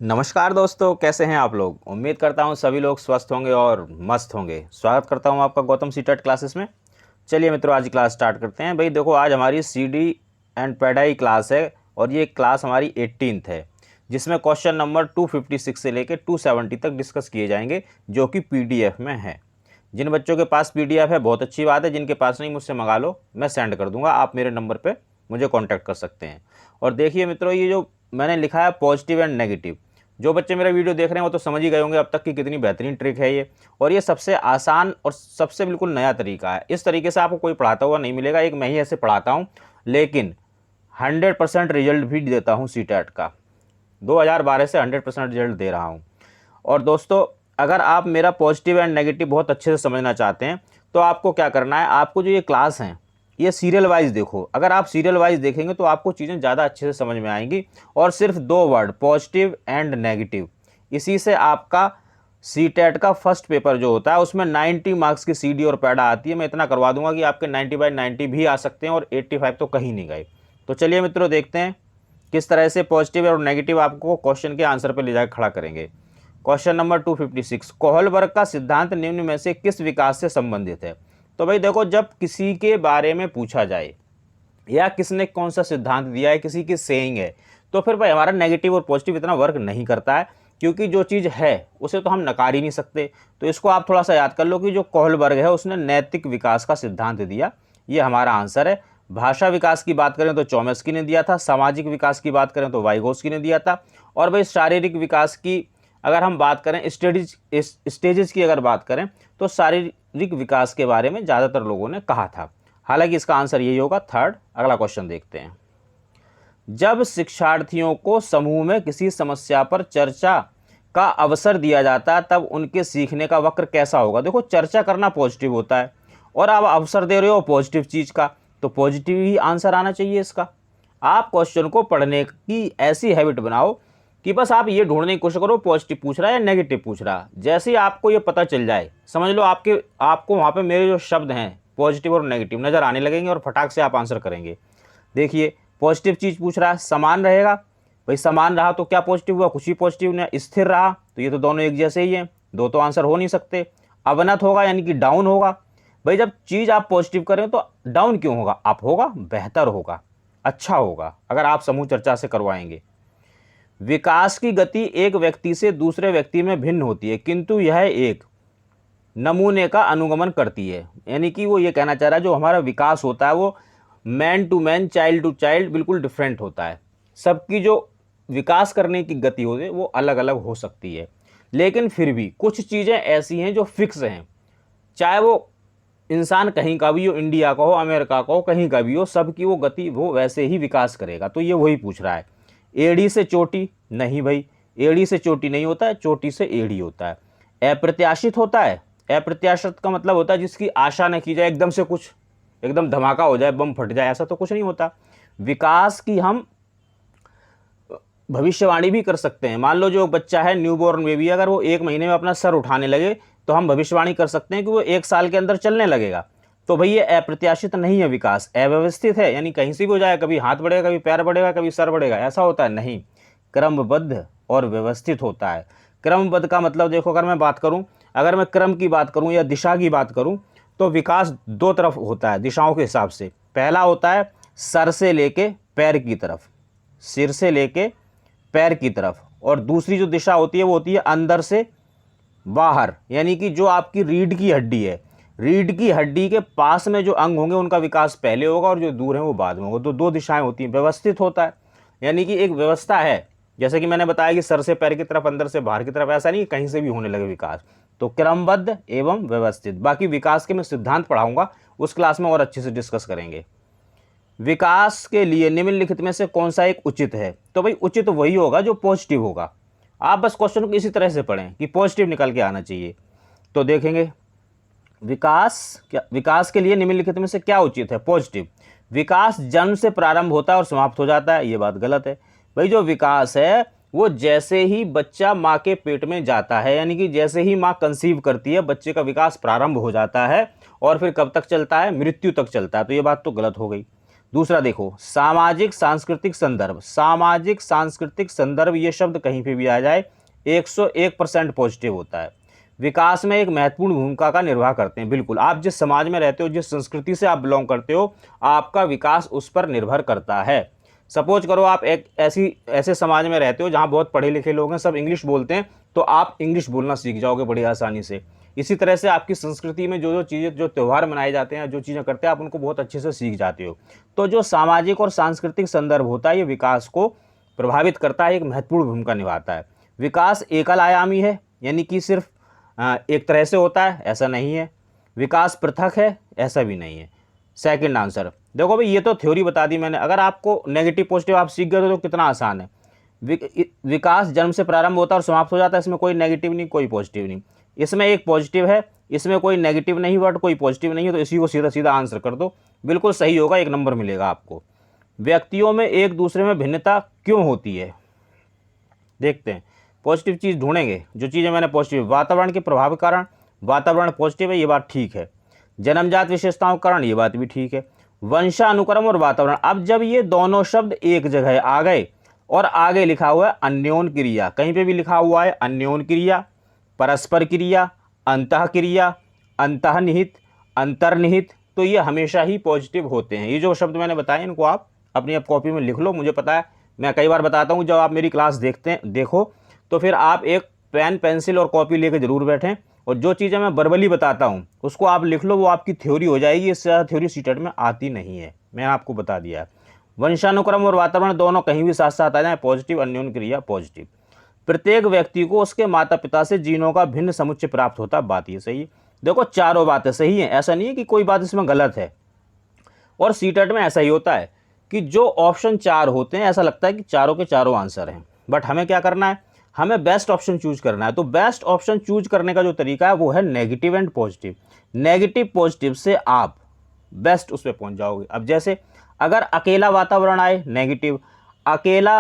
नमस्कार दोस्तों, कैसे हैं आप लोग। उम्मीद करता हूं सभी लोग स्वस्थ होंगे और मस्त होंगे। स्वागत करता हूं आपका गौतम सीटेट क्लासेस में। चलिए मित्रों, आज क्लास स्टार्ट करते हैं। भाई देखो, आज हमारी सीडी एंड पेडाई क्लास है और ये क्लास हमारी 18th है, जिसमें क्वेश्चन नंबर 256 से लेकर 270 तक डिस्कस किए जाएंगे, जो कि पीडीएफ में है। जिन बच्चों के पास पीडीएफ है बहुत अच्छी बात है, जिनके पास नहीं मुझसे मंगा लो, मैं सेंड कर दूंगा। आप मेरे नंबर पर मुझे कॉन्टैक्ट कर सकते हैं। और देखिए मित्रों, ये जो मैंने लिखा है पॉजिटिव एंड नेगेटिव, जो बच्चे मेरा वीडियो देख रहे हैं वो तो समझ ही गए होंगे अब तक की कितनी बेहतरीन ट्रिक है ये। और ये सबसे आसान और सबसे बिल्कुल नया तरीका है। इस तरीके से आपको कोई पढ़ाता हुआ नहीं मिलेगा। एक मैं ही ऐसे पढ़ाता हूँ, लेकिन 100% रिजल्ट भी देता हूँ सीटेट का। 2012 से 100% रिजल्ट दे रहा हूँ। और दोस्तों, अगर आप मेरा पॉजिटिव एंड नेगेटिव बहुत अच्छे से समझना चाहते हैं तो आपको क्या करना है, आपको जो ये क्लास हैं ये सीरियल वाइज देखो। अगर आप सीरियल वाइज देखेंगे तो आपको चीज़ें ज़्यादा अच्छे से समझ में आएंगी। और सिर्फ 2 वर्ड, पॉजिटिव एंड नेगेटिव, इसी से आपका सीटेट का फर्स्ट पेपर जो होता है उसमें 90 मार्क्स की सीडी और पैडा आती है। मैं इतना करवा दूंगा कि आपके 90/90 भी आ सकते हैं और 85 तो कहीं नहीं गए। तो चलिए मित्रों, देखते हैं किस तरह से पॉजिटिव और नेगेटिव आपको क्वेश्चन के आंसर पर ले जाकर खड़ा करेंगे। क्वेश्चन नंबर 256, कोहलबर्ग का सिद्धांत निम्न में से किस विकास से संबंधित है। तो भाई देखो, जब किसी के बारे में पूछा जाए या किसने कौन सा सिद्धांत दिया है, किसी की सेइंग है, तो फिर भाई हमारा नेगेटिव और पॉजिटिव इतना वर्क नहीं करता है, क्योंकि जो चीज़ है उसे तो हम नकार ही नहीं सकते। तो इसको आप थोड़ा सा याद कर लो कि जो कोहलबर्ग है उसने नैतिक विकास का सिद्धांत दिया। ये हमारा आंसर है। भाषा विकास की बात करें तो चॉम्स्की ने दिया था। सामाजिक विकास की बात करें तो वाइगोस्की ने दिया था। और भाई शारीरिक विकास की अगर हम बात करें, स्टेजेस की अगर बात करें, तो शारीरिक विकास के बारे में ज़्यादातर लोगों ने कहा था। हालांकि इसका आंसर यही होगा, थर्ड। अगला क्वेश्चन देखते हैं। जब शिक्षार्थियों को समूह में किसी समस्या पर चर्चा का अवसर दिया जाता है तब उनके सीखने का वक्र कैसा होगा। देखो, चर्चा करना पॉजिटिव होता है और आप अवसर दे रहे हो पॉजिटिव चीज़ का, तो पॉजिटिव ही आंसर आना चाहिए इसका। आप क्वेश्चन को पढ़ने की ऐसी हैबिट बनाओ कि बस आप ये ढूंढने की कोशिश करो पॉजिटिव पूछ रहा है या नेगेटिव पूछ रहा है। जैसे ही आपको ये पता चल जाए, समझ लो आपको वहाँ पे मेरे जो शब्द हैं पॉजिटिव और नेगेटिव नज़र आने लगेंगे और फटाक से आप आंसर करेंगे। देखिए, पॉजिटिव चीज़ पूछ रहा है, समान रहेगा। भाई समान रहा तो क्या पॉजिटिव हुआ, कुछ ही पॉजिटिव नहीं। स्थिर रहा तो ये तो दोनों एक जैसे ही हैं, दो तो आंसर हो नहीं सकते। अवनत होगा यानी कि डाउन होगा। भाई जब चीज़ आप पॉजिटिव करें तो डाउन क्यों होगा, अप होगा, बेहतर होगा, अच्छा होगा अगर आप समूह चर्चा से करवाएंगे। विकास की गति एक व्यक्ति से दूसरे व्यक्ति में भिन्न होती है, किंतु यह एक नमूने का अनुगमन करती है। यानी कि वो ये कहना चाह रहा है जो हमारा विकास होता है वो man to man, child to child बिल्कुल डिफरेंट होता है। सबकी जो विकास करने की गति होती है वो अलग अलग हो सकती है, लेकिन फिर भी कुछ चीज़ें ऐसी हैं जो फिक्स हैं। चाहे वो इंसान कहीं का भी हो, इंडिया का हो, अमेरिका का हो, कहीं का भी हो, सबकी वो गति वो वैसे ही विकास करेगा। तो ये वही पूछ रहा है। एड़ी से चोटी नहीं भाई, एड़ी से चोटी नहीं होता है, चोटी से एड़ी होता है। अप्रत्याशित होता है, अप्रत्याशित का मतलब होता है जिसकी आशा न की जाए, एकदम से कुछ एकदम धमाका हो जाए, बम फट जाए, ऐसा तो कुछ नहीं होता। विकास की हम भविष्यवाणी भी कर सकते हैं। मान लो जो बच्चा है न्यूबॉर्न बेबी, अगर वो 1 महीने में अपना सर उठाने लगे तो हम भविष्यवाणी कर सकते हैं कि वो 1 साल के अंदर चलने लगेगा। तो भाई ये अप्रत्याशित नहीं है विकास, अव्यवस्थित है। यानी कहीं से भी हो जाए, कभी हाथ बढ़ेगा, कभी पैर बढ़ेगा, कभी सर बढ़ेगा, ऐसा होता है नहीं। क्रमबद्ध और व्यवस्थित होता है। क्रमबद्ध का मतलब देखो, अगर मैं बात करूं, अगर मैं क्रम की बात करूं या दिशा की बात करूं, तो विकास 2 तरफ होता है दिशाओं के हिसाब से। पहला होता है सर से लेके पैर की तरफ, सिर से लेके पैर की तरफ। और दूसरी जो दिशा होती है वो होती है अंदर से बाहर, यानी कि जो आपकी रीढ़ की हड्डी है, रीढ़ की हड्डी के पास में जो अंग होंगे उनका विकास पहले होगा और जो दूर है वो बाद में होगा। तो 2 दिशाएं होती हैं। व्यवस्थित होता है यानी कि एक व्यवस्था है। जैसे कि मैंने बताया कि सर से पैर की तरफ, अंदर से बाहर की तरफ, ऐसा नहीं कहीं से भी होने लगे विकास। तो क्रमबद्ध एवं व्यवस्थित। बाकी विकास के मैं सिद्धांत पढ़ाऊंगा, उस क्लास में और अच्छे से डिस्कस करेंगे। विकास के लिए निम्नलिखित में से कौन सा एक उचित है। तो भाई उचित वही होगा जो पॉजिटिव होगा। आप बस क्वेश्चन को इसी तरह से पढ़ें कि पॉजिटिव निकल के आना चाहिए। तो देखेंगे विकास के लिए निम्नलिखित में से क्या उचित है, पॉजिटिव। विकास जन्म से प्रारंभ होता है और समाप्त हो जाता है, ये बात गलत है। भाई जो विकास है वो जैसे ही बच्चा माँ के पेट में जाता है, यानी कि जैसे ही माँ कंसीव करती है बच्चे का विकास प्रारंभ हो जाता है और फिर कब तक चलता है, मृत्यु तक चलता है। तो ये बात तो गलत हो गई। दूसरा देखो, सामाजिक सांस्कृतिक संदर्भ, सामाजिक सांस्कृतिक संदर्भ ये शब्द कहीं पे भी आ जाए 101% पॉजिटिव होता है। विकास में एक महत्वपूर्ण भूमिका का निर्वाह करते हैं। बिल्कुल, आप जिस समाज में रहते हो, जिस संस्कृति से आप बिलोंग करते हो, आपका विकास उस पर निर्भर करता है। सपोज करो आप एक ऐसे समाज में रहते हो जहाँ बहुत पढ़े लिखे लोग हैं, सब इंग्लिश बोलते हैं, तो आप इंग्लिश बोलना सीख जाओगे बड़ी आसानी से। इसी तरह से आपकी संस्कृति में जो चीज़ें, जो त्यौहार मनाए जाते हैं, जो चीज़ें करते हैं, आप उनको बहुत अच्छे से सीख जाते हो। तो जो सामाजिक और सांस्कृतिक संदर्भ होता है, ये विकास को प्रभावित करता है, एक महत्वपूर्ण भूमिका निभाता है। विकास एकल आयामी है, यानी कि सिर्फ एक तरह से होता है, ऐसा नहीं है। विकास पृथक है, ऐसा भी नहीं है। सेकंड आंसर देखो भाई, ये तो थ्योरी बता दी मैंने। अगर आपको नेगेटिव पॉजिटिव आप सीख गए तो कितना आसान है। विकास जन्म से प्रारंभ होता है और समाप्त हो जाता है, इसमें कोई नेगेटिव नहीं, कोई पॉजिटिव नहीं। इसमें एक पॉजिटिव है, इसमें कोई नेगेटिव नहीं, बट कोई पॉजिटिव नहीं है, तो इसी को सीधा सीधा आंसर कर दो, बिल्कुल सही होगा, 1 नंबर मिलेगा आपको। व्यक्तियों में एक दूसरे में भिन्नता क्यों होती है, देखते हैं। पॉजिटिव चीज़ ढूंढेंगे, जो चीज़ें मैंने पॉजिटिव, वातावरण के प्रभाव के कारण, वातावरण पॉजिटिव है, ये बात ठीक है। जन्मजात विशेषताओं के कारण, ये बात भी ठीक है। वंशानुक्रम और वातावरण, अब जब ये दोनों शब्द एक जगह आ गए और आगे लिखा हुआ है अन्योन क्रिया, कहीं पे भी लिखा हुआ है अन्योन क्रिया, परस्पर क्रिया, अंतः क्रिया, अंतर्निहित, अंतर्निहित, तो ये हमेशा ही पॉजिटिव होते हैं। ये जो शब्द मैंने बताए, इनको आप अपनी कॉपी में लिख लो। मुझे पता है, मैं कई बार बताता हूँ, जब आप मेरी क्लास देखो तो फिर आप एक पेन पेंसिल और कॉपी लेकर जरूर बैठें, और जो चीज़ें मैं वर्बली बताता हूँ उसको आप लिख लो, वो आपकी थ्योरी हो जाएगी। इससे ज़्यादा थ्योरी सीटेट में आती नहीं है, मैंने आपको बता दिया है। वंशानुक्रम और वातावरण दोनों कहीं भी साथ साथ आ जाए, पॉजिटिव, अन्योन क्रिया पॉजिटिव। प्रत्येक व्यक्ति को उसके माता पिता से जीनों का भिन्न समुच्चय प्राप्त होता है, बात ये सही है। देखो चारों बातें सही हैं, ऐसा नहीं है कि कोई बात इसमें गलत है। और सीटेट में ऐसा ही होता है कि जो ऑप्शन 4 होते हैं, ऐसा लगता है कि चारों के चारों आंसर हैं, बट हमें क्या करना है, हमें बेस्ट ऑप्शन चूज करना है। तो बेस्ट ऑप्शन चूज करने का जो तरीका है वो है negative and positive. Negative positive से आप बेस्ट उस पर पहुंच जाओगे। अब जैसे अगर अकेला वातावरण आए, नेगेटिव, अकेला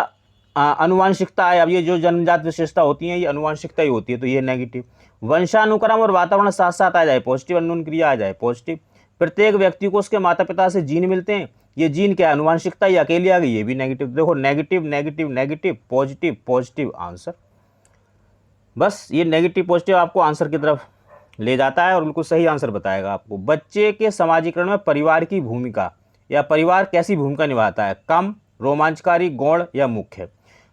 अनुवांशिकता आए, अब ये जो जन्मजात विशेषता होती है ये अनुवांशिकता ही होती है, तो ये नेगेटिव। वंशानुक्रम और वातावरण साथ साथ आ जाए, पॉजिटिव, अन्योन क्रिया आ जाए, पॉजिटिव। प्रत्येक व्यक्ति को उसके माता पिता से जीन मिलते हैं, ये जीन क्या है, अनुवांशिकता, ये अकेली आ गई, ये भी नेगेटिव। देखो negative negative negative positive positive answer. बस ये नेगेटिव पॉजिटिव आपको आंसर की तरफ ले जाता है और बिल्कुल सही आंसर बताएगा आपको। बच्चे के समाजीकरण में परिवार की भूमिका या परिवार कैसी भूमिका निभाता है, कम, रोमांचकारी, गौण या मुख्य।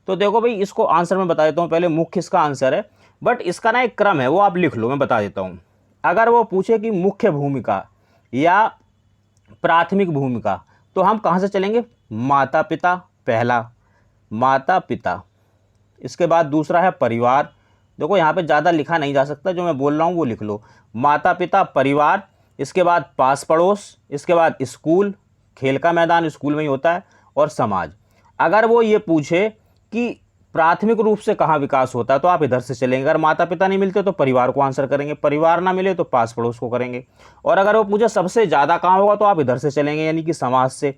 तो देखो भाई, इसको आंसर मैं बता देता हूँ, पहले मुख्य इसका आंसर है, बट इसका ना एक क्रम है, वो आप लिख लो, मैं बता देता हूँ। अगर वो पूछे कि मुख्य भूमिका या प्राथमिक भूमिका, तो हम कहाँ से चलेंगे, माता पिता पहला, माता पिता, इसके बाद दूसरा है परिवार। देखो यहाँ पे ज़्यादा लिखा नहीं जा सकता, जो मैं बोल रहा हूँ वो लिख लो, माता पिता परिवार, इसके बाद पास पड़ोस, इसके बाद स्कूल, खेल का मैदान स्कूल में ही होता है, और समाज। अगर वो ये पूछे कि प्राथमिक रूप से कहाँ विकास होता है, तो आप इधर से चलेंगे। अगर माता पिता नहीं मिलते तो परिवार को आंसर करेंगे, परिवार ना मिले तो पास पड़ोस को करेंगे। और अगर वो पूछे सबसे ज़्यादा कहाँ होगा, तो आप इधर से चलेंगे, यानी कि समाज से।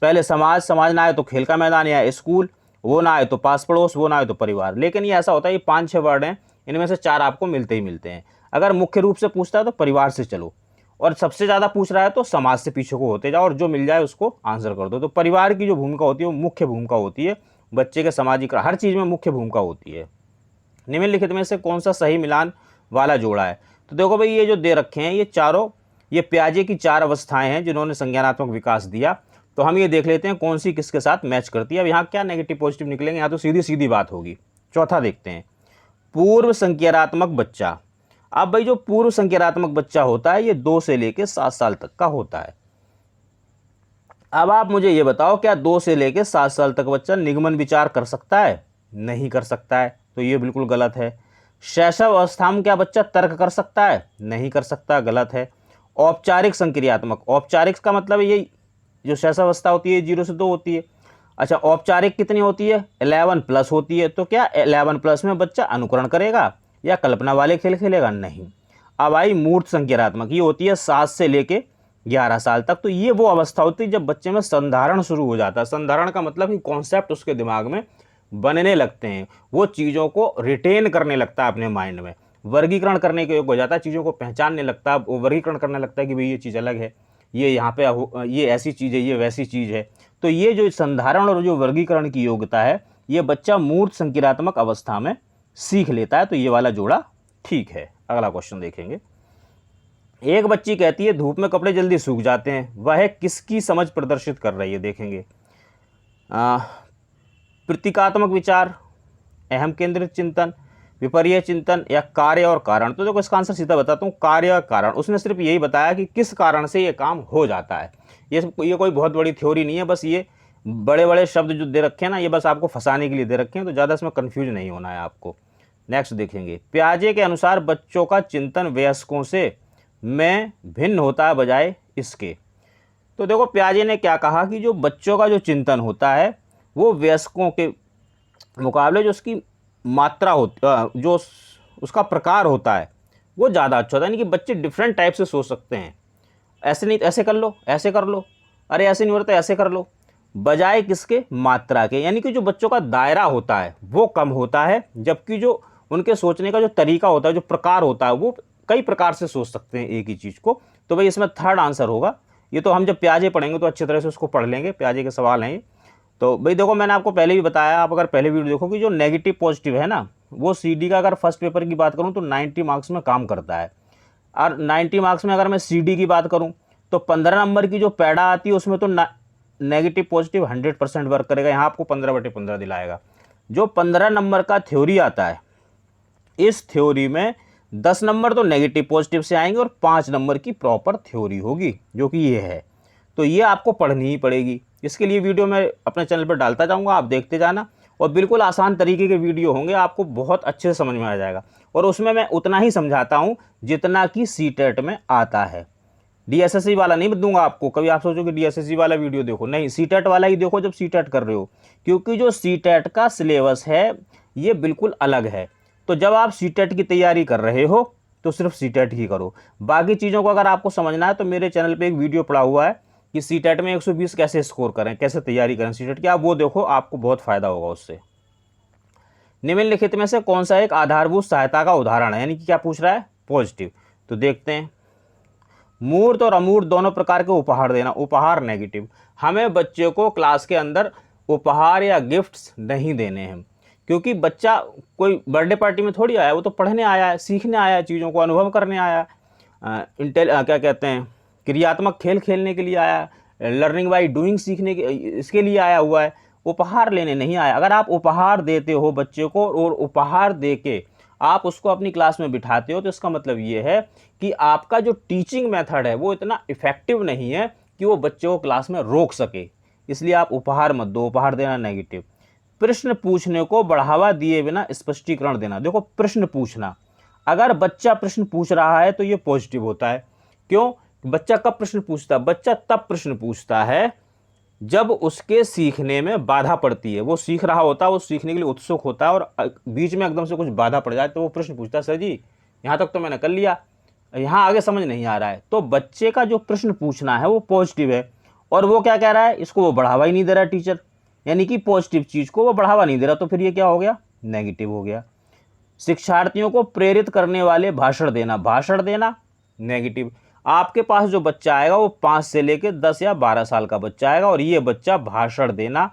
पहले समाज, समाज ना आए तो खेल का मैदान या स्कूल, वो ना आए तो पास पड़ोस, वो ना आए तो परिवार। लेकिन ये ऐसा होता है, ये 5-6 वर्ड हैं, इनमें से 4 आपको मिलते ही मिलते हैं। अगर मुख्य रूप से पूछता है तो परिवार से चलो, और सबसे ज़्यादा पूछ रहा है तो समाज से पीछे को होते जाओ, और जो मिल जाए उसको आंसर कर दो। तो परिवार की जो भूमिका होती है वो मुख्य भूमिका होती है, बच्चे के सामाजिक हर चीज़ में मुख्य भूमिका होती है। निम्नलिखित में से कौन सा सही मिलान वाला जोड़ा है, तो देखो भाई, ये जो दे रखे हैं ये चारों, ये प्याजे की 4 अवस्थाएं हैं जिन्होंने संज्ञानात्मक विकास दिया। तो हम ये देख लेते हैं कौन सी किसके साथ मैच करती है। अब यहाँ क्या नेगेटिव पॉजिटिव निकलेंगे, यहाँ तो सीधी सीधी बात होगी। चौथा देखते हैं, पूर्व संज्ञानात्मक बच्चा। अब भाई जो पूर्व संज्ञानात्मक बच्चा होता है ये 2 से लेकर 7 साल तक का होता है। अब आप मुझे ये बताओ, क्या 2 से लेकर 7 साल तक बच्चा निगमन विचार कर सकता है, नहीं कर सकता है, तो ये बिल्कुल गलत है। शैशव अवस्था में क्या बच्चा तर्क कर सकता है, नहीं कर सकता, गलत है। औपचारिक संक्रियात्मक, औपचारिक का मतलब ये जो शैशव अवस्था होती है 0 से 2 होती है। अच्छा, औपचारिक कितनी होती है, 11+ होती है। तो क्या 11+ में बच्चा अनुकरण करेगा या कल्पना वाले खेल खेलेगा, नहीं। अब आई मूर्त संज्ञानात्मक, ये होती है 7 से लेके 11 साल तक। तो ये वो अवस्था होती है जब बच्चे में संधारण शुरू हो जाता है। संधारण का मतलब कि कॉन्सेप्ट उसके दिमाग में बनने लगते हैं, वो चीज़ों को रिटेन करने लगता है अपने माइंड में, वर्गीकरण करने के योग्य हो जाता है, चीज़ों को पहचानने लगता है, वो वर्गीकरण करने लगता है कि भाई ये चीज़ अलग है, ये यहाँ पे ये ऐसी चीज़ है, ये वैसी चीज़ है। तो ये जो संधारण और जो वर्गीकरण की योग्यता है, ये बच्चा मूर्त संक्रियात्मक अवस्था में सीख लेता है। तो ये वाला जोड़ा ठीक है। अगला क्वेश्चन देखेंगे। एक बच्ची कहती है धूप में कपड़े जल्दी सूख जाते हैं, वह किसकी समझ प्रदर्शित कर रही है? देखेंगे। प्रतीकात्मक विचार, अहम केंद्रित चिंतन, विपर्य चिंतन या कार्य और कारण। तो देखो इसका आंसर सीधा बताता हूँ, कार्य और कारण। उसने सिर्फ यही बताया कि किस कारण से ये काम हो जाता है। ये कोई बहुत बड़ी थ्योरी नहीं है, बस ये बड़े बड़े शब्द जो दे रखे हैं ना, ये बस आपको फंसाने के लिए दे रखे हैं, तो ज़्यादा इसमें कन्फ्यूज नहीं होना है आपको। नेक्स्ट देखेंगे। पियाजे के अनुसार बच्चों का चिंतन वयस्कों से में भिन्न होता है बजाय इसके। तो देखो पियाजे ने क्या कहा कि जो बच्चों का जो चिंतन होता है वो वयस्कों के मुकाबले जो उसकी मात्रा होती, जो उसका प्रकार होता है वो ज़्यादा अच्छा होता है। यानी कि बच्चे डिफरेंट टाइप से सोच सकते हैं। ऐसे नहीं ऐसे कर लो, ऐसे कर लो, अरे ऐसे नहीं हो रहा तो ऐसे कर लो, बजाय किसके? मात्रा के। यानी कि जो बच्चों का दायरा होता है वो कम होता है, जबकि जो उनके सोचने का जो तरीका होता है, जो प्रकार होता है, वो कई प्रकार से सोच सकते हैं एक ही चीज़ को। तो भाई इसमें थर्ड आंसर होगा। ये तो हम जब प्याजे पढ़ेंगे तो अच्छी तरह से उसको पढ़ लेंगे, प्याजे के सवाल हैं। तो भाई देखो मैंने आपको पहले भी बताया, आप अगर पहले वीडियो देखो कि जो नेगेटिव पॉजिटिव है ना, वो सीडी का अगर फर्स्ट पेपर की बात करूँ तो 90 मार्क्स में काम करता है। और 90 मार्क्स में अगर मैं सीडी की बात करूँ तो 15 नंबर की जो पैड़ा आती है उसमें तो नेगेटिव पॉजिटिव 100% वर्क करेगा। यहाँ आपको 15/15 दिलाएगा। जो 15 नंबर का थ्योरी आता है, इस थ्योरी में 10 नंबर तो नेगेटिव पॉजिटिव से आएंगे और 5 नंबर की प्रॉपर थ्योरी होगी, जो कि ये है। तो ये आपको पढ़नी ही पड़ेगी। इसके लिए वीडियो मैं अपने चैनल पर डालता जाऊंगा, आप देखते जाना। और बिल्कुल आसान तरीके के वीडियो होंगे, आपको बहुत अच्छे से समझ में आ जाएगा। और उसमें मैं उतना ही समझाता हूँ जितना कि सीटेट में आता है। डीएसएससी वाला नहीं दूंगा आपको। कभी आप सोचो कि डीएसएससी वाला वीडियो देखो, नहीं, सीटेट वाला ही देखो जब सीटेट कर रहे हो, क्योंकि जो सीटेट का सिलेबस है ये बिल्कुल अलग है। तो जब आप सीटेट की तैयारी कर रहे हो तो सिर्फ सीटेट ही करो। बाकी चीज़ों को अगर आपको समझना है तो मेरे चैनल पे एक वीडियो पड़ा हुआ है कि सीटेट में 120 कैसे स्कोर करें, कैसे तैयारी करें सीटेट की, आप वो देखो, आपको बहुत फायदा होगा उससे। निम्नलिखित में से कौन सा एक आधारभूत सहायता का उदाहरण है? यानी कि क्या पूछ रहा है? पॉजिटिव। तो देखते हैं। मूर्त और अमूर्त दोनों प्रकार के उपहार देना। उपहार नेगेटिव। हमें बच्चे को क्लास के अंदर उपहार या गिफ्ट्स नहीं देने हैं, क्योंकि बच्चा कोई बर्थडे पार्टी में थोड़ी आया, वो तो पढ़ने आया है, सीखने आया है, चीज़ों को अनुभव करने आया है, क्या कहते हैं, क्रियात्मक खेल खेलने के लिए आया है, लर्निंग बाय डूइंग सीखने के इसके लिए आया हुआ है, उपहार लेने नहीं आया। अगर आप उपहार देते हो बच्चे को और उपहार दे के आप उसको अपनी क्लास में बिठाते हो, तो इसका मतलब ये है कि आपका जो टीचिंग मेथड है वो इतना इफेक्टिव नहीं है कि वो बच्चे को क्लास में रोक सके। इसलिए आप उपहार मत दो। उपहार देना नेगेटिव। प्रश्न पूछने को बढ़ावा दिए बिना स्पष्टीकरण देना। देखो प्रश्न पूछना, अगर बच्चा प्रश्न पूछ रहा है तो ये पॉजिटिव होता है। क्यों? बच्चा कब प्रश्न पूछता है? बच्चा तब प्रश्न पूछता है जब उसके सीखने में बाधा पड़ती है। वो सीख रहा होता है, वो सीखने के लिए उत्सुक होता है, और बीच में एकदम से कुछ बाधा पड़ जाए तो वो प्रश्न पूछता है, सर जी यहाँ तक तो मैंने कर लिया, यहाँ आगे समझ नहीं आ रहा है। तो बच्चे का जो प्रश्न पूछना है वो पॉजिटिव है। और वो क्या कह रहा है? इसको वो बढ़ावा ही नहीं दे रहा टीचर, यानी कि पॉजिटिव चीज़ को वो बढ़ावा नहीं दे रहा। तो फिर ये क्या हो गया? नेगेटिव हो गया। शिक्षार्थियों को प्रेरित करने वाले भाषण देना। भाषण देना नेगेटिव। आपके पास जो बच्चा आएगा वो 5 से लेकर 10 या 12 साल का बच्चा आएगा, और ये बच्चा भाषण देना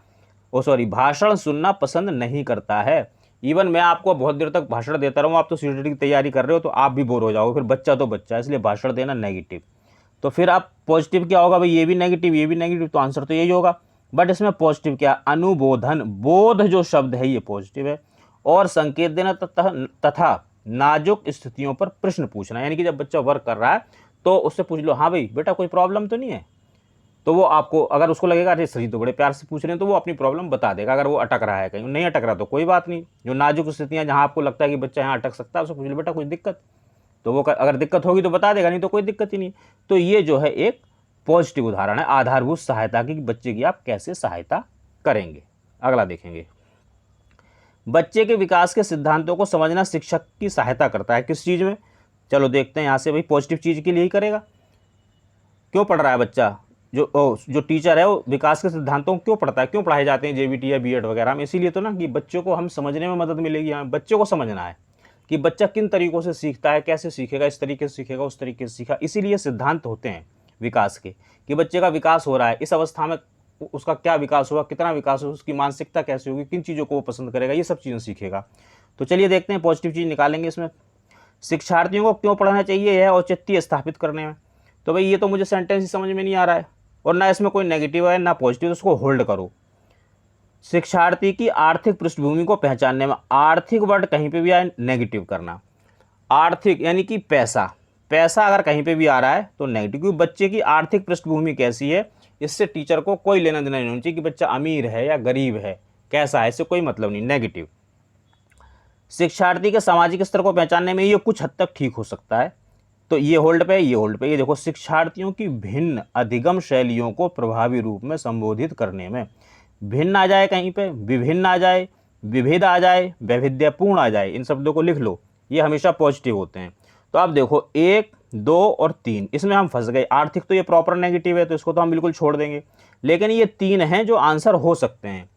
भाषण सुनना पसंद नहीं करता है। इवन मैं आपको बहुत देर तक भाषण देता रहूँ, आप तो सीटेट की तैयारी कर रहे हो तो आप भी बोर हो जाओगे। फिर बच्चा तो बच्चा, इसलिए भाषण देना नेगेटिव। तो फिर आप पॉजिटिव क्या होगा भाई? ये भी नेगेटिव, ये भी नेगेटिव, तो आंसर तो यही होगा। बट इसमें पॉजिटिव क्या? अनुबोधन। बोध जो शब्द है ये पॉजिटिव है। और संकेत देना तथा नाजुक स्थितियों पर प्रश्न पूछना। यानी कि जब बच्चा वर्क कर रहा है तो उससे पूछ लो, हाँ भाई बेटा कोई प्रॉब्लम तो नहीं है, तो वो आपको, अगर उसको लगेगा अरे सही तो बड़े प्यार से पूछ रहे हैं, तो वो अपनी प्रॉब्लम बता देगा। अगर वो अटक रहा है, कहीं नहीं अटक रहा तो कोई बात नहीं। जो नाजुक स्थितियाँ जहाँ आपको लगता है कि बच्चा यहाँ अटक सकता है, उसको पूछ लो बेटा कुछ दिक्कत, तो वो अगर दिक्कत होगी तो बता देगा, नहीं तो कोई दिक्कत ही नहीं। तो ये जो है एक पॉजिटिव उदाहरण है आधारभूत सहायता की, बच्चे की आप कैसे सहायता करेंगे। अगला देखेंगे। बच्चे के विकास के सिद्धांतों को समझना शिक्षक की सहायता करता है। किस चीज़ में? चलो देखते हैं यहाँ से। भाई पॉजिटिव चीज़ के लिए ही करेगा। क्यों पढ़ रहा है बच्चा? जो टीचर है वो विकास के सिद्धांतों को क्यों पढ़ता है? क्यों पढ़ाए जाते हैं जेबीटी या बीएड वगैरह में? इसीलिए तो ना, कि बच्चों को हम समझने में मदद मिलेगी। हमें बच्चों को समझना है कि बच्चा किन तरीक़ों से सीखता है, कैसे सीखेगा, इस तरीके से सीखेगा, उस तरीके से सीखा। इसीलिए सिद्धांत होते हैं। विकास के, कि बच्चे का विकास हो रहा है, इस अवस्था में उसका क्या विकास हुआ, कितना विकास हुआ, उसकी मानसिकता कैसी होगी, किन चीज़ों को वो पसंद करेगा, ये सब चीज़ें सीखेगा। तो चलिए देखते हैं, पॉजिटिव चीज़ निकालेंगे इसमें। शिक्षार्थियों को क्यों पढ़ना चाहिए यह औचित्य स्थापित करने में। तो भाई ये तो मुझे सेंटेंस ही समझ में नहीं आ रहा है, और ना इसमें कोई नेगेटिव है ना पॉजिटिव, तो उसको होल्ड करो। शिक्षार्थी की आर्थिक पृष्ठभूमि को पहचानने में, आर्थिक वर्ड कहीं पे भी आए नेगेटिव करना। आर्थिक यानी कि पैसा, पैसा अगर कहीं पे भी आ रहा है तो नेगेटिव, क्योंकि बच्चे की आर्थिक पृष्ठभूमि कैसी है इससे टीचर को कोई लेना देना नहीं होना चाहिए कि बच्चा अमीर है या गरीब है, कैसा है, इससे कोई मतलब नहीं, नेगेटिव। शिक्षार्थी के सामाजिक स्तर को पहचानने में ये कुछ हद तक ठीक हो सकता है, तो ये होल्ड पे, ये होल्ड पे। ये देखो, शिक्षार्थियों की भिन्न अधिगम शैलियों को प्रभावी रूप में संबोधित करने में, भिन्न आ जाए कहीं पे, विभिन्न आ जाए, विविध आ जाए, वैविध्यपूर्ण आ जाए, इन शब्दों को लिख लो, ये हमेशा पॉजिटिव होते हैं। तो आप देखो 1, 2 और 3, इसमें हम फंस गए। आर्थिक तो ये प्रॉपर नेगेटिव है, तो इसको तो हम बिल्कुल छोड़ देंगे, लेकिन ये 3 हैं जो आंसर हो सकते हैं।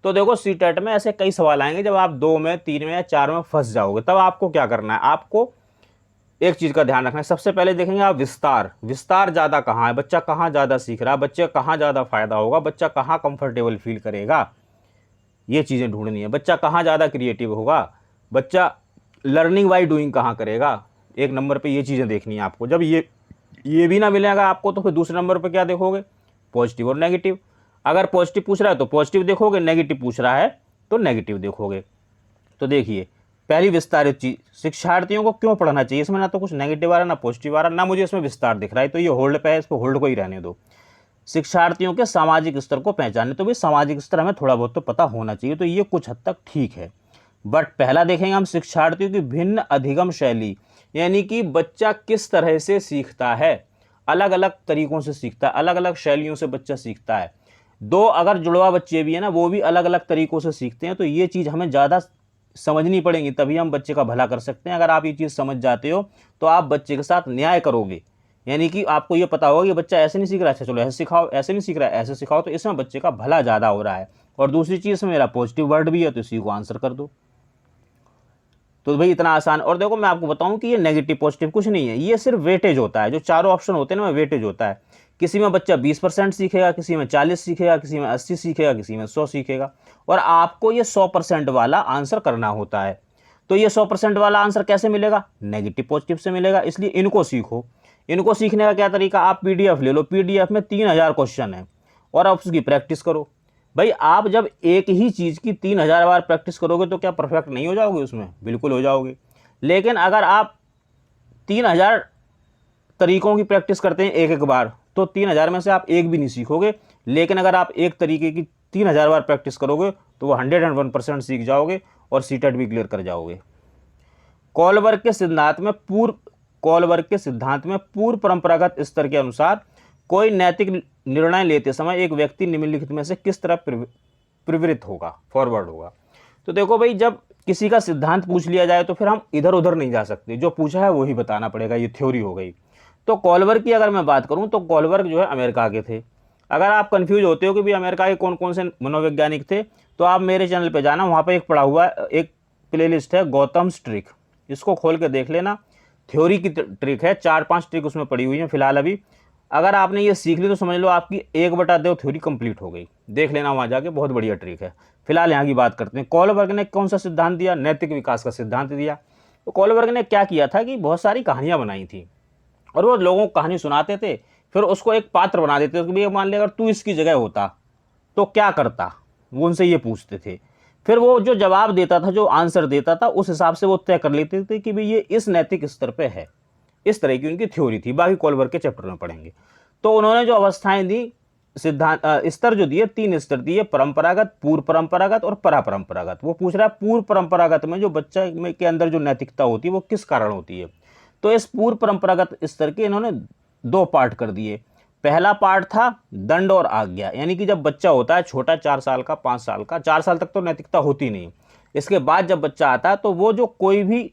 तो देखो सीटेट में ऐसे कई सवाल आएंगे जब आप 2 में, 3 में या 4 में फंस जाओगे, तब आपको क्या करना है, आपको एक चीज़ का ध्यान रखना है। सबसे पहले देखेंगे आप विस्तार, विस्तार ज़्यादा कहाँ है, बच्चा कहाँ ज़्यादा सीख रहा है, बच्चे कहाँ ज़्यादा फायदा होगा, बच्चा कहाँ कंफर्टेबल फील करेगा, ये चीज़ें ढूंढनी है। बच्चा कहाँ ज़्यादा क्रिएटिव होगा, बच्चा लर्निंग बाई डूइंग कहाँ करेगा, एक नंबर पे ये चीज़ें देखनी है आपको। जब ये भी ना मिलेगा आपको, तो फिर दूसरे नंबर पे क्या देखोगे, पॉजिटिव और नेगेटिव। अगर पॉजिटिव पूछ रहा है तो पॉजिटिव देखोगे, नेगेटिव पूछ रहा है तो नेगेटिव देखोगे। तो देखिए पहली विस्तारित चीज, शिक्षार्थियों को क्यों पढ़ना चाहिए, इसमें ना तो कुछ नेगेटिव आ रहा ना पॉजिटिव आ रहा, ना मुझे इसमें विस्तार दिख रहा है, तो ये होल्ड पे है, इसको होल्ड को ही रहने दो। शिक्षार्थियों के सामाजिक स्तर को पहचानने, तो भाई सामाजिक स्तर हमें थोड़ा बहुत तो पता होना चाहिए, तो ये कुछ हद तक ठीक है। बट पहला देखेंगे हम, शिक्षार्थियों की भिन्न अधिगम शैली, यानी कि बच्चा किस तरह से सीखता है, अलग अलग तरीकों से सीखता है, अलग अलग शैलियों से बच्चा सीखता है। 2 अगर जुड़वा बच्चे भी है ना, वो भी अलग अलग तरीकों से सीखते हैं, तो ये चीज़ हमें ज़्यादा समझनी पड़ेगी, तभी हम बच्चे का भला कर सकते हैं। अगर आप ये चीज़ समझ जाते हो तो आप बच्चे के साथ न्याय करोगे, यानी कि आपको ये पता होगा कि बच्चा ऐसे नहीं सीख रहा है, अच्छा चलो ऐसे सिखाओ, ऐसे नहीं सीख रहा है ऐसे सिखाओ, तो इसमें बच्चे का भला ज़्यादा हो रहा है। और दूसरी चीज़ में मेरा पॉजिटिव वर्ड भी है, तो इसी को आंसर कर दो। तो भाई इतना आसान। और देखो मैं आपको बताऊं कि ये नेगेटिव पॉजिटिव कुछ नहीं है, ये सिर्फ वेटेज होता है, जो चारों ऑप्शन होते हैं ना, वेटेज होता है। किसी में बच्चा 20% सीखेगा, किसी में 40 सीखेगा, किसी में 80 सीखेगा, किसी में 100 सीखेगा, और आपको ये 100% वाला आंसर करना होता है। तो ये 100% वाला आंसर कैसे मिलेगा, नेगेटिव पॉजिटिव से मिलेगा, इसलिए इनको सीखो। इनको सीखने का क्या तरीका, आप पीडीएफ ले लो, पीडीएफ में 3000 क्वेश्चन है, और आप उसकी प्रैक्टिस करो। भाई आप जब एक ही चीज़ की 3000 बार प्रैक्टिस करोगे तो क्या परफेक्ट नहीं हो जाओगे उसमें, बिल्कुल हो जाओगे। लेकिन अगर आप 3000 तरीकों की प्रैक्टिस करते हैं एक एक बार, तो 3000 में से आप एक भी नहीं सीखोगे। लेकिन अगर आप एक तरीके की 3000 बार प्रैक्टिस करोगे तो वो 101% सीख जाओगे और सीटेट भी क्लियर कर जाओगे। कॉलबर्ग के सिद्धांत में पूर्व परंपरागत स्तर के अनुसार कोई नैतिक निर्णय लेते समय एक व्यक्ति निम्नलिखित में से किस तरह प्रवृत्त होगा, फॉरवर्ड होगा। तो देखो भाई, जब किसी का सिद्धांत पूछ लिया जाए तो फिर हम इधर उधर नहीं जा सकते, जो पूछा है वही बताना पड़ेगा, ये थ्योरी हो गई। तो कॉलबर्ग की अगर मैं बात करूं तो कॉलबर्ग जो है अमेरिका के थे। अगर आप कंफ्यूज होते हो कि भाई अमेरिका के कौन कौन से मनोवैज्ञानिक थे, तो आप मेरे चैनल पे जाना, वहाँ पे एक पड़ा हुआ एक प्लेलिस्ट है गौतम्स ट्रिक, इसको खोल के देख लेना। थ्योरी की ट्रिक है, 4-5 ट्रिक उसमें पड़ी हुई है फिलहाल अभी। अगर आपने ये सीख ली तो समझ लो आपकी 1/2 थ्योरी कंप्लीट हो गई, देख लेना वहाँ जाके, बहुत बढ़िया ट्रिक है। फिलहाल यहाँ की बात करते हैं। कॉलबर्ग ने कौन सा सिद्धांत दिया, नैतिक विकास का सिद्धांत दिया। तो कॉलबर्ग ने क्या किया था कि बहुत सारी कहानियाँ बनाई थी, और वो लोगों को कहानी सुनाते थे, फिर उसको एक पात्र बना देते थे कि भैया मान लिया अगर तू इसकी जगह होता तो क्या करता, वो उनसे ये पूछते थे। फिर वो जो जवाब देता था, जो आंसर देता था, उस हिसाब से वो तय कर लेते थे कि भाई ये इस नैतिक स्तर पे है। इस तरह की उनकी थ्योरी थी, बाकी कॉलबर्ग के चैप्टर में पढ़ेंगे। तो उन्होंने जो अवस्थाएं दी, सिद्धांत स्तर जो दिए, 3 स्तर दिए, परंपरागत, पूर्व परंपरागत और परापरंपरागत। वो पूछ रहा है पूर्व परंपरागत में जो बच्चा के अंदर जो नैतिकता होती है वो किस कारण होती है। तो इस पूर्व परंपरागत स्तर के इन्होंने 2 पार्ट कर दिए। पहला पार्ट था दंड और आज्ञा, यानी कि जब बच्चा होता है छोटा, 4 साल का, 5 साल का, 4 साल तक तो नैतिकता होती नहीं, इसके बाद जब बच्चा आता है तो वो जो कोई भी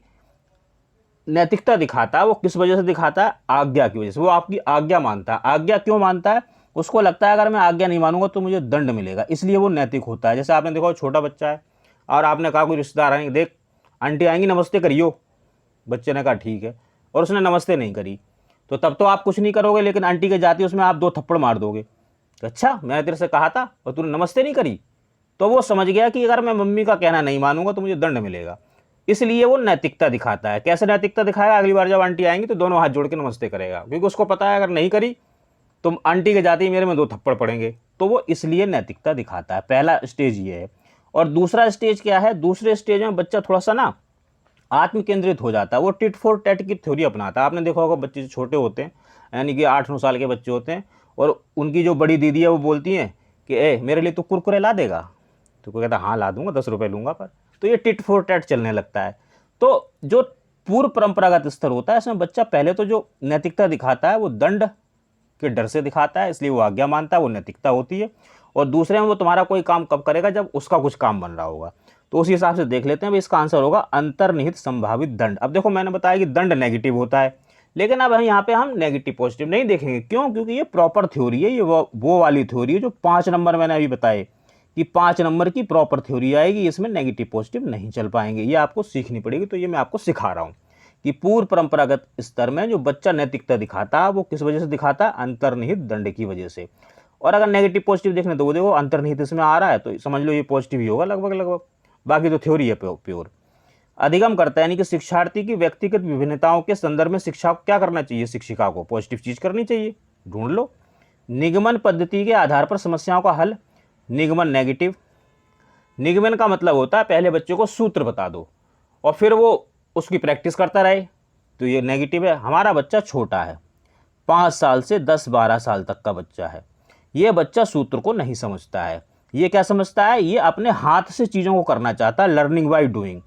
नैतिकता दिखाता है वो किस वजह से दिखाता है, आज्ञा की वजह से। वो आपकी आज्ञा मानता है। आज्ञा क्यों मानता है, उसको लगता है अगर मैं आज्ञा नहीं मानूंगा तो मुझे दंड मिलेगा, इसलिए वो नैतिक होता है। जैसे आपने देखा छोटा बच्चा है और आपने कहा कोई रिश्तेदार आएंगे, देख आंटी आएंगी नमस्ते करियो, बच्चे ने कहा ठीक है, और उसने नमस्ते नहीं करी, तो तब तो आप कुछ नहीं करोगे, लेकिन आंटी के जाती उसमें आप 2 थप्पड़ मार दोगे। अच्छा मैंने तेरे से कहा था और तूने नमस्ते नहीं करी। तो वो समझ गया कि अगर मैं मम्मी का कहना नहीं मानूंगा तो मुझे दंड मिलेगा, इसलिए वो नैतिकता दिखाता है। कैसे नैतिकता दिखाएगा? अगली बार जब आंटी आएंगी तो दोनों हाथ जोड़ के नमस्ते करेगा, क्योंकि उसको पता है अगर नहीं करी तो आंटी के जाते ही मेरे में 2 थप्पड़ पड़ेंगे। तो वो इसलिए नैतिकता दिखाता है। पहला स्टेज ये है। और दूसरा स्टेज क्या है? दूसरे स्टेज में बच्चा थोड़ा सा ना आत्म केंद्रित हो जाता है। वो टिट फॉर टैट की थ्योरी अपनाता है। आपने देखा होगा बच्चे छोटे होते हैं, यानी कि 8-9 साल के बच्चे होते हैं, और उनकी जो बड़ी दीदी है वो बोलती हैं कि मेरे लिए तू कुरकुरे ला देगा? तो कोई कहता हाँ ला दूंगा, 10 रुपये लूंगा पर। तो ये टिट फॉर टैट चलने लगता है। तो जो पूर्व परंपरागत स्तर होता है, इसमें बच्चा पहले तो जो नैतिकता दिखाता है वो दंड के डर से दिखाता है, इसलिए वो आज्ञा मानता है, वो नैतिकता होती है। और दूसरे में वो तुम्हारा कोई काम कब करेगा? जब उसका कुछ काम बन रहा होगा। तो उसी हिसाब से देख लेते हैं। इसका आंसर होगा अंतर्निहित संभावित दंड। अब देखो मैंने बताया कि दंड नेगेटिव होता है, लेकिन अब यहाँ पे हम नेगेटिव पॉजिटिव नहीं देखेंगे। क्यों? क्योंकि ये प्रॉपर थ्योरी है, ये वो वाली थ्योरी है जो 5 नंबर मैंने अभी बताए कि 5 नंबर की प्रॉपर थ्योरी आएगी। इसमें नेगेटिव पॉजिटिव नहीं चल पाएंगे, ये आपको सीखनी पड़ेगी। तो ये मैं आपको सिखा रहा हूँ कि पूर्व परंपरागत स्तर में जो बच्चा नैतिकता दिखाता है वो किस वजह से दिखाता है? अंतर्निहित दंड की वजह से। और अगर नेगेटिव पॉजिटिव देखने तो वो देखो अंतर्निहित इसमें आ रहा है तो समझ लो ये पॉजिटिव ही होगा लगभग। बाकी तो थ्योरी है प्योर। अधिगम करता है, यानी कि शिक्षार्थी की व्यक्तिगत विभिन्नताओं के संदर्भ में शिक्षा को क्या करना चाहिए? शिक्षिका को पॉजिटिव चीज करनी चाहिए। ढूंढ लो। निगमन पद्धति के आधार पर समस्याओं का हल, निगमन नेगेटिव। निगमन का मतलब होता है पहले बच्चे को सूत्र बता दो और फिर वो उसकी प्रैक्टिस करता रहे, तो ये नेगेटिव है। हमारा बच्चा छोटा है, 5 साल से 10-12 साल तक का बच्चा है। ये बच्चा सूत्र को नहीं समझता है। ये क्या समझता है? ये अपने हाथ से चीज़ों को करना चाहता है, लर्निंग बाय डूइंग।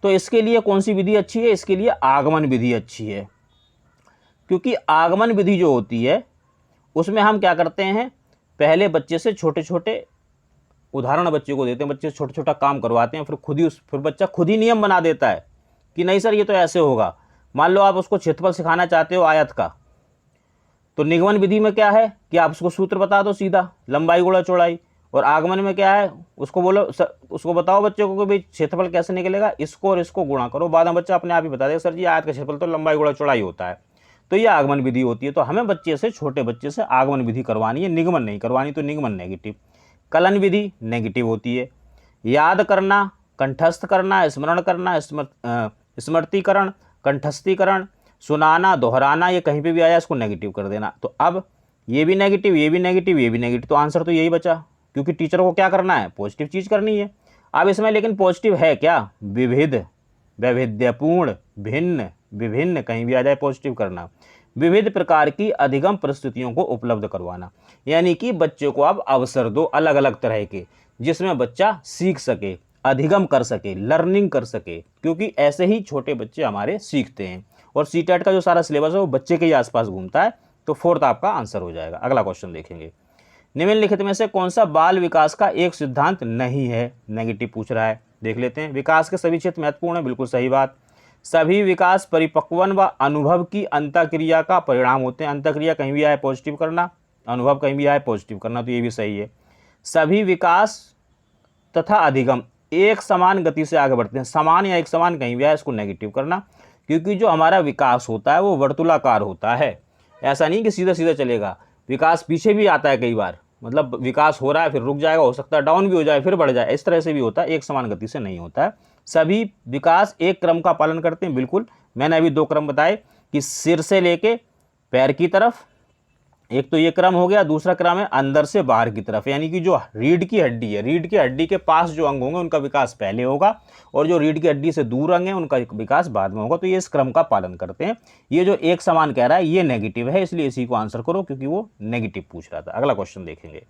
तो इसके लिए कौन सी विधि अच्छी है? इसके लिए आगमन विधि अच्छी है, क्योंकि आगमन विधि जो होती है उसमें हम क्या करते हैं? पहले बच्चे से छोटे छोटे उदाहरण बच्चे को देते हैं, बच्चे से छोटा छोटा काम करवाते हैं, फिर बच्चा खुद ही नियम बना देता है कि नहीं सर ये तो ऐसे होगा। मान लो आप उसको क्षेत्रफल सिखाना चाहते हो आयत का, तो निगमन विधि में क्या है कि आप उसको सूत्र बता दो सीधा, लंबाई गुणा चौड़ाई। और आगमन में क्या है? उसको बोलो उसको बताओ बच्चे को कि भाई क्षेत्रफल कैसे निकलेगा, इसको और इसको गुणा करो। बाद में बच्चा अपने आप ही बता देगा सर जी आयत का क्षेत्रफल तो लंबाई गुणा चौड़ाई होता है। तो ये आगमन विधि होती है। तो हमें बच्चे से, छोटे बच्चे से आगमन विधि करवानी है, निगमन नहीं करवानी। तो निगमन नेगेटिव। कलन विधि नेगेटिव होती है। याद करना, कंठस्थ करना, स्मरण करना, स्मृतिकरण, कंठस्थीकरण, सुनाना, दोहराना, ये कहीं पे भी आया इसको नेगेटिव कर देना। तो अब ये भी नेगेटिव, ये भी नेगेटिव, ये भी नेगेटिव। तो आंसर तो यही बचा, क्योंकि टीचर को क्या करना है? पॉजिटिव चीज़ करनी है। अब इसमें लेकिन पॉजिटिव है क्या? विविध, वैविध्यपूर्ण, भिन्न, विभिन्न, कहीं भी आ जाए पॉजिटिव करना। विविध प्रकार की अधिगम परिस्थितियों को उपलब्ध करवाना, यानी कि बच्चे को आप अवसर दो अलग अलग तरह के, जिसमें बच्चा सीख सके, अधिगम कर सके, लर्निंग कर सके, क्योंकि ऐसे ही छोटे बच्चे हमारे सीखते हैं। और सीटेट का जो सारा सिलेबस है वो बच्चे के ही आसपास घूमता है। तो 4th आपका आंसर हो जाएगा। अगला क्वेश्चन देखेंगे। निम्नलिखित में से कौन सा बाल विकास का एक सिद्धांत नहीं है? नेगेटिव पूछ रहा है, देख लेते हैं। विकास के सभी क्षेत्र महत्वपूर्ण है, बिल्कुल सही बात। सभी विकास परिपक्वन व अनुभव की अंतःक्रिया का परिणाम होते हैं। अंतःक्रिया कहीं भी आए पॉजिटिव करना, अनुभव कहीं भी आए पॉजिटिव करना, तो ये भी सही है। सभी विकास तथा अधिगम एक समान गति से आगे बढ़ते हैं। समान या एक समान कहीं भी आए इसको नेगेटिव करना, क्योंकि जो हमारा विकास होता है वो वर्तुलाकार होता है। ऐसा नहीं कि सीधा सीधा चलेगा, विकास पीछे भी आता है कई बार, मतलब विकास हो रहा है फिर रुक जाएगा, हो सकता है डाउन भी हो जाए फिर बढ़ जाए, इस तरह से भी होता है, एक समान गति से नहीं होता है। सभी विकास एक क्रम का पालन करते हैं, बिल्कुल। मैंने अभी 2 क्रम बताए कि सिर से लेके पैर की तरफ, एक तो ये क्रम हो गया, दूसरा क्रम है अंदर से बाहर की तरफ, यानी कि जो रीढ़ की हड्डी है, रीढ़ की हड्डी के पास जो अंग होंगे उनका विकास पहले होगा, और जो रीढ़ की हड्डी से दूर अंग है उनका विकास बाद में होगा। तो ये इस क्रम का पालन करते हैं। ये जो एक समान कह रहा है ये नेगेटिव है, इसलिए इसी को आंसर करो, क्योंकि वो नेगेटिव पूछ रहा था। अगला क्वेश्चन देखेंगे।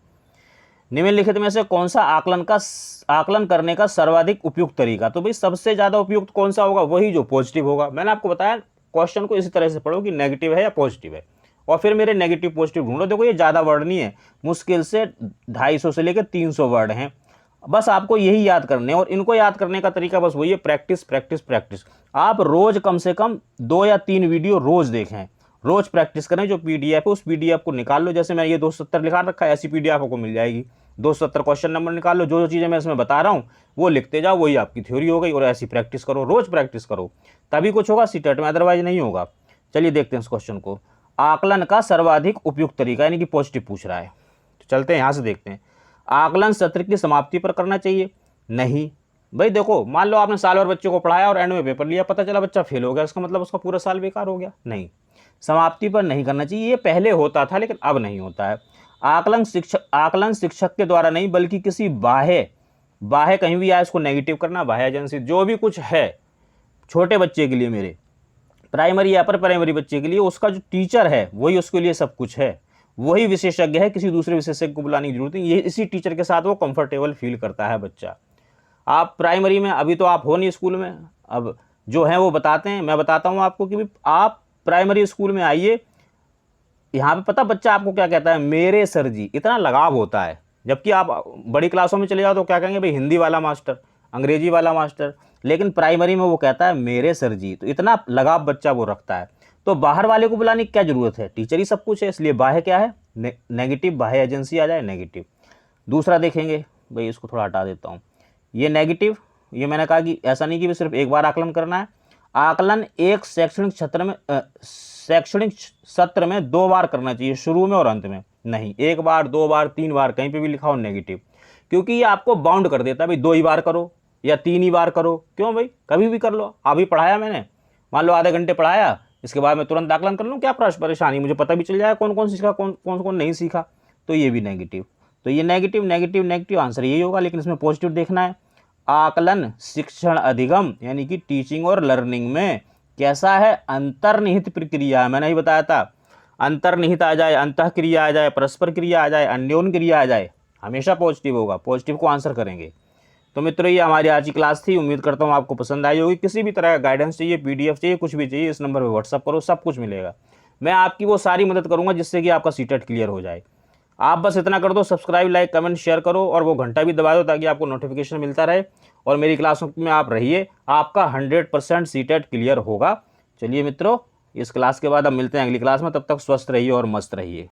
निम्नलिखित में से कौन सा आकलन करने का सर्वाधिक उपयुक्त तरीका? तो भाई सबसे ज्यादा उपयुक्त कौन सा होगा? वही जो पॉजिटिव होगा। मैंने आपको बताया क्वेश्चन को इसी तरह से पढ़ो कि नेगेटिव है या पॉजिटिव है, और फिर मेरे नेगेटिव पॉजिटिव ढूंढो। देखो ये ज़्यादा वर्ड नहीं है, मुश्किल से 250 से लेकर 300 वर्ड हैं, बस आपको यही याद करने हैं। और इनको याद करने का तरीका बस वही है, प्रैक्टिस प्रैक्टिस प्रैक्टिस। आप रोज़ कम से कम 2 या 3 वीडियो रोज़ देखें, रोज़ प्रैक्टिस करें। जो PDF है उस PDF को निकाल लो, जैसे मैं ये 270 लिखा रखा है, ऐसी PDF आपको मिल जाएगी। 270 क्वेश्चन नंबर निकाल लो, जो चीज़ें मैं इसमें बता रहा हूँ वो लिखते जाओ, वही आपकी थ्योरी हो गई। और ऐसी प्रैक्टिस करो, रोज़ प्रैक्टिस करो, तभी कुछ होगा सीटेट में, अदरवाइज नहीं होगा। चलिए देखते हैं इस क्वेश्चन को। आकलन का सर्वाधिक उपयुक्त तरीका, यानी कि पॉजिटिव पूछ रहा है। तो चलते हैं यहाँ से देखते हैं। आकलन सत्र की समाप्ति पर करना चाहिए? नहीं भाई, देखो मान लो आपने साल भर बच्चे को पढ़ाया और एंड में पेपर लिया, पता चला बच्चा फेल हो गया, इसका मतलब उसका पूरा साल बेकार हो गया? नहीं, समाप्ति पर नहीं करना चाहिए। ये पहले होता था लेकिन अब नहीं होता है। आकलन शिक्षक के द्वारा नहीं बल्कि किसी बाह्य कहीं भी आए, इसको नेगेटिव करना, बाह्य एजेंसी, जो भी कुछ है छोटे बच्चे के लिए, मेरे प्राइमरी या अपर प्राइमरी बच्चे के लिए, उसका जो टीचर है वही उसके लिए सब कुछ है, वही विशेषज्ञ है, किसी दूसरे विशेषज्ञ को बुलाने की जरूरत नहीं। ये इसी टीचर के साथ वो कंफर्टेबल फील करता है बच्चा। आप प्राइमरी में, अभी तो आप हो नहीं स्कूल में, अब जो है वो बताते हैं, मैं बताता हूँ आपको कि आप प्राइमरी स्कूल में आइए, यहाँ पे पता बच्चा आपको क्या कहता है? मेरे सर जी। इतना लगाव होता है। जबकि आप बड़ी क्लासों में चले जाओ तो क्या कहेंगे? भाई हिंदी वाला मास्टर, अंग्रेजी वाला मास्टर। लेकिन प्राइमरी में वो कहता है मेरे सर जी। तो इतना लगाव बच्चा वो रखता है। तो बाहर वाले को बुलाने की क्या जरूरत है? टीचर ही सब कुछ है। इसलिए बाह्य क्या है? नेगेटिव, बाह्य एजेंसी आ जाए, नेगेटिव। दूसरा देखेंगे, भाई इसको थोड़ा हटा देता हूँ, ये नेगेटिव। ये मैंने कहा कि ऐसा नहीं कि सिर्फ एक बार आकलन करना है। आकलन एक शैक्षणिक सत्र में 2 बार करना चाहिए, शुरू में और अंत में। नहीं, 1 बार, 2 बार, 3 बार, कहीं पे भी लिखा हो नेगेटिव, क्योंकि ये आपको बाउंड कर देता है। भाई 2 ही बार करो या 3 ही बार करो, क्यों भाई? कभी भी कर लो। अभी पढ़ाया मैंने, मान लो आधे घंटे पढ़ाया, इसके बाद मैं तुरंत आकलन कर लूँ, क्या परेशानी? मुझे पता भी चल जाए कौन कौन सीखा, कौन कौन नहीं सीखा। तो ये भी नेगेटिव। तो ये नेगेटिव नेगेटिव नेगेटिव, आंसर यही होगा। लेकिन इसमें पॉजिटिव देखना है। आकलन शिक्षण अधिगम, यानी कि टीचिंग और लर्निंग में कैसा है? अंतर्निहित प्रक्रिया। मैंने ही बताया था, अंतर्निहित आ जाए, अंतः क्रिया आ जाए, परस्पर क्रिया आ जाए, अन्योन क्रिया आ जाए, हमेशा पॉजिटिव होगा। पॉजिटिव को आंसर करेंगे। तो मित्रों, ये हमारी आज की क्लास थी। उम्मीद करता हूँ आपको पसंद आई होगी। किसी भी तरह का गाइडेंस चाहिए, PDF चाहिए, कुछ भी चाहिए, इस नंबर पर व्हाट्सअप करो, सब कुछ मिलेगा। मैं आपकी वो सारी मदद करूँगा जिससे कि आपका सीटेट क्लियर हो जाए। आप बस इतना कर दो, सब्सक्राइब, लाइक, कमेंट, शेयर करो और वो घंटा भी दबा दो ताकि आपको नोटिफिकेशन मिलता रहे। और मेरी क्लासों में आप रहिए, आपका 100% सीटेट क्लियर होगा। चलिए मित्रों, इस क्लास के बाद अब मिलते हैं अगली क्लास में। तब तक स्वस्थ रहिए और मस्त रहिए।